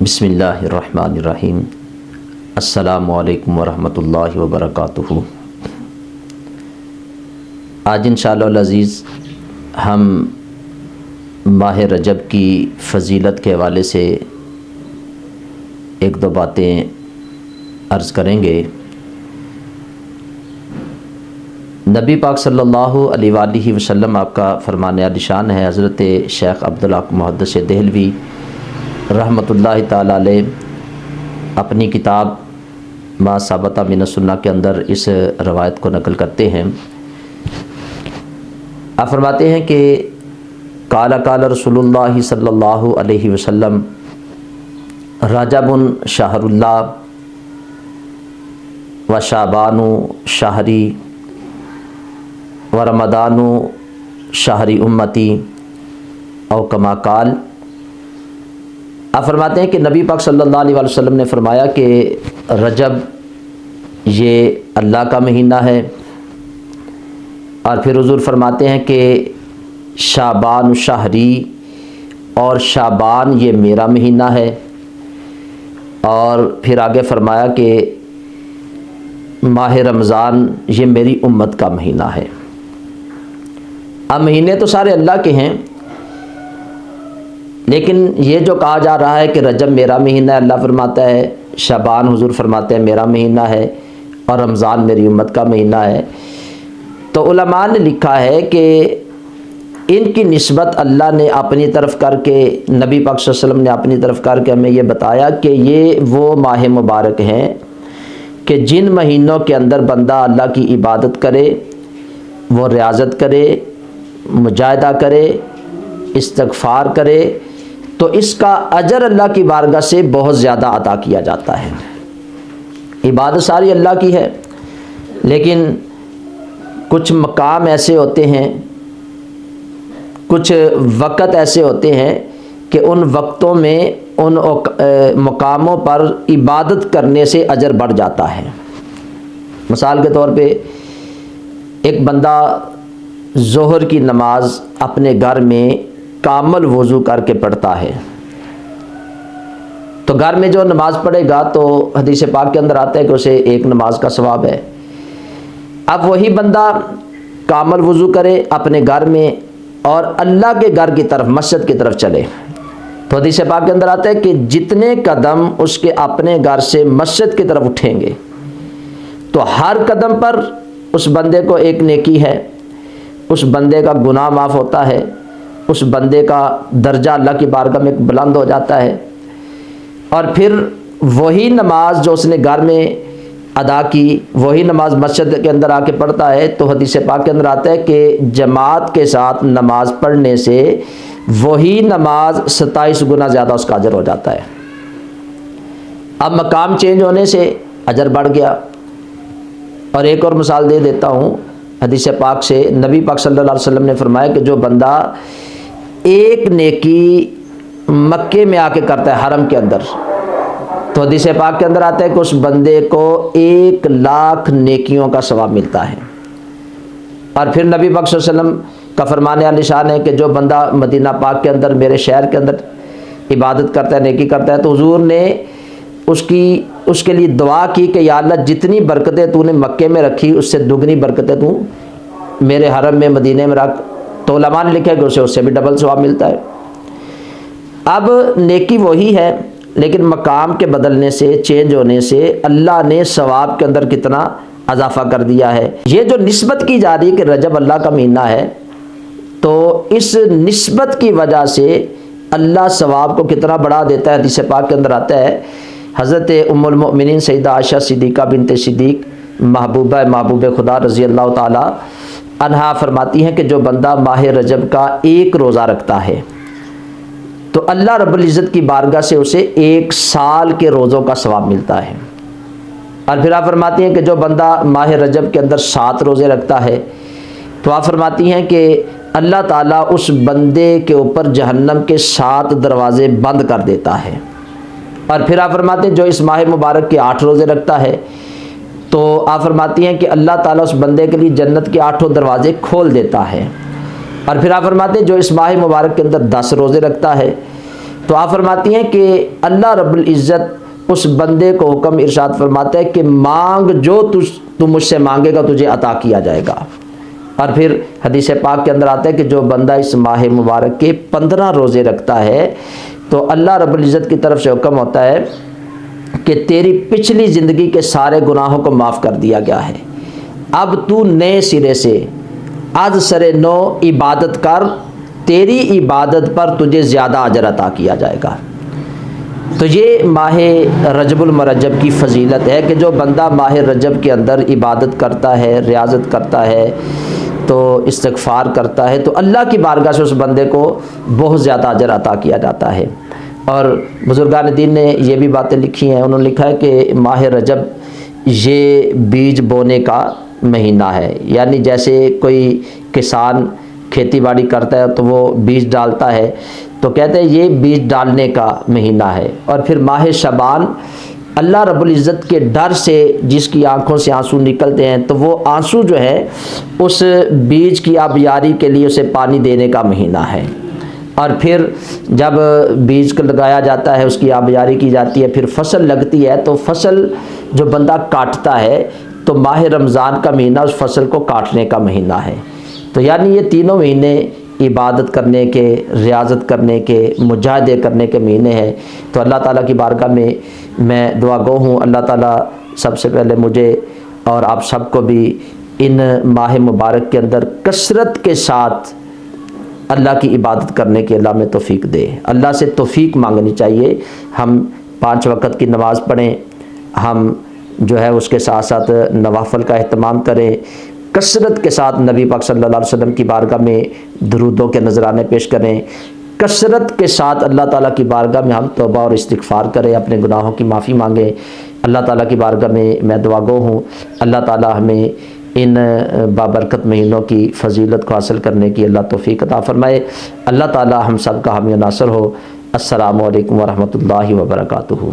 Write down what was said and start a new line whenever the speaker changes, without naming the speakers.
بسم اللہ الرحمن الرحیم۔ السلام علیکم ورحمۃ اللہ وبرکاتہ۔ آج انشاءاللہ العزیز ہم ماہ رجب کی فضیلت کے حوالے سے ایک دو باتیں عرض کریں گے۔ نبی پاک صلی اللہ علیہ وآلہ وسلم آپ کا فرمان عالی شان ہے۔ حضرت شیخ عبدالحق محدث دہلوی رحمۃ اللہ تعالیٰ علیہ اپنی کتاب ما ثبت من السنہ کے اندر اس روایت کو نقل کرتے ہیں۔ آپ فرماتے ہیں کہ قال قال رسول اللہ صلی اللہ علیہ وسلم رجب شہر اللہ و شعبان شہری و رمضان شہری امتی او کما قال۔ آپ فرماتے ہیں کہ نبی پاک صلی اللہ علیہ وسلم نے فرمایا کہ رجب یہ اللہ کا مہینہ ہے، اور پھر حضور فرماتے ہیں کہ شعبان شہری، اور شعبان یہ میرا مہینہ ہے، اور پھر آگے فرمایا کہ ماہ رمضان یہ میری امت کا مہینہ ہے۔ اب مہینے تو سارے اللہ کے ہیں، لیکن یہ جو کہا جا رہا ہے کہ رجب میرا مہینہ ہے، اللہ فرماتا ہے، شعبان حضور فرماتے ہیں میرا مہینہ ہے، اور رمضان میری امت کا مہینہ ہے، تو علماء نے لکھا ہے کہ ان کی نسبت اللہ نے اپنی طرف کر کے، نبی پاک صلی اللہ علیہ وسلم نے اپنی طرف کر کے ہمیں یہ بتایا کہ یہ وہ ماہ مبارک ہیں کہ جن مہینوں کے اندر بندہ اللہ کی عبادت کرے، وہ ریاضت کرے، مجاہدہ کرے، استغفار کرے، تو اس کا اجر اللہ کی بارگاہ سے بہت زیادہ عطا کیا جاتا ہے۔ عبادت ساری اللہ کی ہے، لیکن کچھ مقام ایسے ہوتے ہیں، کچھ وقت ایسے ہوتے ہیں کہ ان وقتوں میں ان مقاموں پر عبادت کرنے سے اجر بڑھ جاتا ہے۔ مثال کے طور پہ ایک بندہ ظہر کی نماز اپنے گھر میں کامل وضو کر کے پڑھتا ہے، تو گھر میں جو نماز پڑھے گا تو حدیث پاک کے اندر آتا ہے کہ اسے ایک نماز کا ثواب ہے۔ اب وہی بندہ کامل وضو کرے اپنے گھر میں اور اللہ کے گھر کی طرف، مسجد کی طرف چلے، تو حدیث پاک کے اندر آتا ہے کہ جتنے قدم اس کے اپنے گھر سے مسجد کی طرف اٹھیں گے تو ہر قدم پر اس بندے کو ایک نیکی ہے، اس بندے کا گناہ معاف ہوتا ہے، اس بندے کا درجہ اللہ کی بارگاہ میں بلند ہو جاتا ہے۔ اور پھر وہی نماز جو اس نے گھر میں ادا کی، وہی نماز مسجد کے اندر آ کے پڑھتا ہے، تو حدیث پاک کے اندر آتا ہے کہ جماعت کے ساتھ نماز پڑھنے سے وہی نماز 27 گنا زیادہ اس کا اجر ہو جاتا ہے۔ اب مقام چینج ہونے سے اجر بڑھ گیا۔ اور ایک اور مثال دے دیتا ہوں حدیث پاک سے، نبی پاک صلی اللہ علیہ وسلم نے فرمایا کہ جو بندہ ایک نیکی مکے میں آ کے کرتا ہے حرم کے اندر، تو حدیث پاک کے اندر آتا ہے کہ اس بندے کو 1,00,000 نیکیوں کا ثواب ملتا ہے۔ اور پھر نبی پاک صلی اللہ علیہ وسلم کا فرمان عالی شان ہے کہ جو بندہ مدینہ پاک کے اندر، میرے شہر کے اندر عبادت کرتا ہے، نیکی کرتا ہے، تو حضور نے اس کے لیے دعا کی کہ یا اللہ جتنی برکتیں تو نے مکے میں رکھی اس سے دگنی برکتیں تو میرے حرم میں، مدینہ میں رکھ، تو علماء نے لکھا کہ اس سے بھی ڈبل ثواب ملتا ہے۔ اب نیکی وہی ہے، لیکن مقام کے بدلنے سے، چینج ہونے سے اللہ نے ثواب کے اندر کتنا اضافہ کر دیا ہے۔ یہ جو نسبت کی جا رہی ہے کہ رجب اللہ کا مہینہ ہے، تو اس نسبت کی وجہ سے اللہ ثواب کو کتنا بڑھا دیتا ہے۔ حدیث پاک کے اندر آتا ہے، حضرت ام المؤمنین سیدہ عائشہ صدیقہ بنت صدیق محبوب خدا رضی اللہ تعالی عنہا فرماتی ہیں کہ جو بندہ ماہ رجب کا ایک روزہ رکھتا ہے تو اللہ رب العزت کی بارگاہ سے اسے 1 سال کے روزوں کا ثواب ملتا ہے۔ اور پھر آپ فرماتی ہیں کہ جو بندہ ماہ رجب کے اندر 7 روزے رکھتا ہے تو آپ فرماتی ہیں کہ اللہ تعالیٰ اس بندے کے اوپر جہنم کے 7 دروازے بند کر دیتا ہے۔ اور پھر آپ فرماتے ہیں جو اس ماہ مبارک کے 8 روزے رکھتا ہے تو آپ فرماتی ہیں کہ اللہ تعالیٰ اس بندے کے لیے جنت کے 8 دروازے کھول دیتا ہے۔ اور پھر آپ فرماتے ہیں جو اس ماہ مبارک کے اندر 10 روزے رکھتا ہے تو آپ فرماتی ہیں کہ اللہ رب العزت اس بندے کو حکم ارشاد فرماتا ہے کہ مانگ جو تو مجھ سے مانگے گا تجھے عطا کیا جائے گا۔ اور پھر حدیث پاک کے اندر آتا ہے کہ جو بندہ اس ماہ مبارک کے 15 روزے رکھتا ہے تو اللہ رب العزت کی طرف سے حکم ہوتا ہے کہ تیری پچھلی زندگی کے سارے گناہوں کو معاف کر دیا گیا ہے، اب تو نئے سرے سے از سر نو عبادت کر، تیری عبادت پر تجھے زیادہ اجر عطا کیا جائے گا۔ تو یہ ماہ رجب المرجب کی فضیلت ہے کہ جو بندہ ماہ رجب کے اندر عبادت کرتا ہے، ریاضت کرتا ہے، تو استغفار کرتا ہے، تو اللہ کی بارگاہ سے اس بندے کو بہت زیادہ اجر عطا کیا جاتا ہے۔ اور بزرگان دین نے یہ بھی باتیں لکھی ہیں، انہوں نے لکھا ہے کہ ماہ رجب یہ بیج بونے کا مہینہ ہے، یعنی جیسے کوئی کسان کھیتی باڑی کرتا ہے تو وہ بیج ڈالتا ہے، تو کہتے ہیں یہ بیج ڈالنے کا مہینہ ہے۔ اور پھر ماہ شعبان اللہ رب العزت کے ڈر سے جس کی آنکھوں سے آنسو نکلتے ہیں تو وہ آنسو جو ہے اس بیج کی آبیاری کے لیے اسے پانی دینے کا مہینہ ہے۔ اور پھر جب بیج کو لگایا جاتا ہے، اس کی آبیاری کی جاتی ہے، پھر فصل لگتی ہے، تو فصل جو بندہ کاٹتا ہے تو ماہ رمضان کا مہینہ اس فصل کو کاٹنے کا مہینہ ہے۔ تو یعنی یہ تینوں مہینے عبادت کرنے کے، ریاضت کرنے کے، مجاہدے کرنے کے مہینے ہیں۔ تو اللہ تعالیٰ کی بارگاہ میں دعا گو ہوں، اللہ تعالیٰ سب سے پہلے مجھے اور آپ سب کو بھی ان ماہ مبارک کے اندر کثرت کے ساتھ اللہ کی عبادت کرنے کی اللہ میں توفیق دے۔ اللہ سے توفیق مانگنی چاہیے، ہم 5 وقت کی نماز پڑھیں، ہم جو ہے اس کے ساتھ ساتھ نوافل کا اہتمام کریں، کثرت کے ساتھ نبی پاک صلی اللہ علیہ وسلم کی بارگاہ میں درودوں کے نذرانے پیش کریں، کثرت کے ساتھ اللہ تعالیٰ کی بارگاہ میں ہم توبہ اور استغفار کریں، اپنے گناہوں کی معافی مانگیں۔ اللہ تعالیٰ کی بارگاہ میں دعا گو ہوں، اللہ تعالیٰ ہمیں ان بابرکت مہینوں کی فضیلت کو حاصل کرنے کی اللہ توفیق عطا فرمائے۔ اللہ تعالیٰ ہم سب کا حامی و ناصر ہو۔ السلام علیکم ورحمۃ اللہ وبرکاتہ۔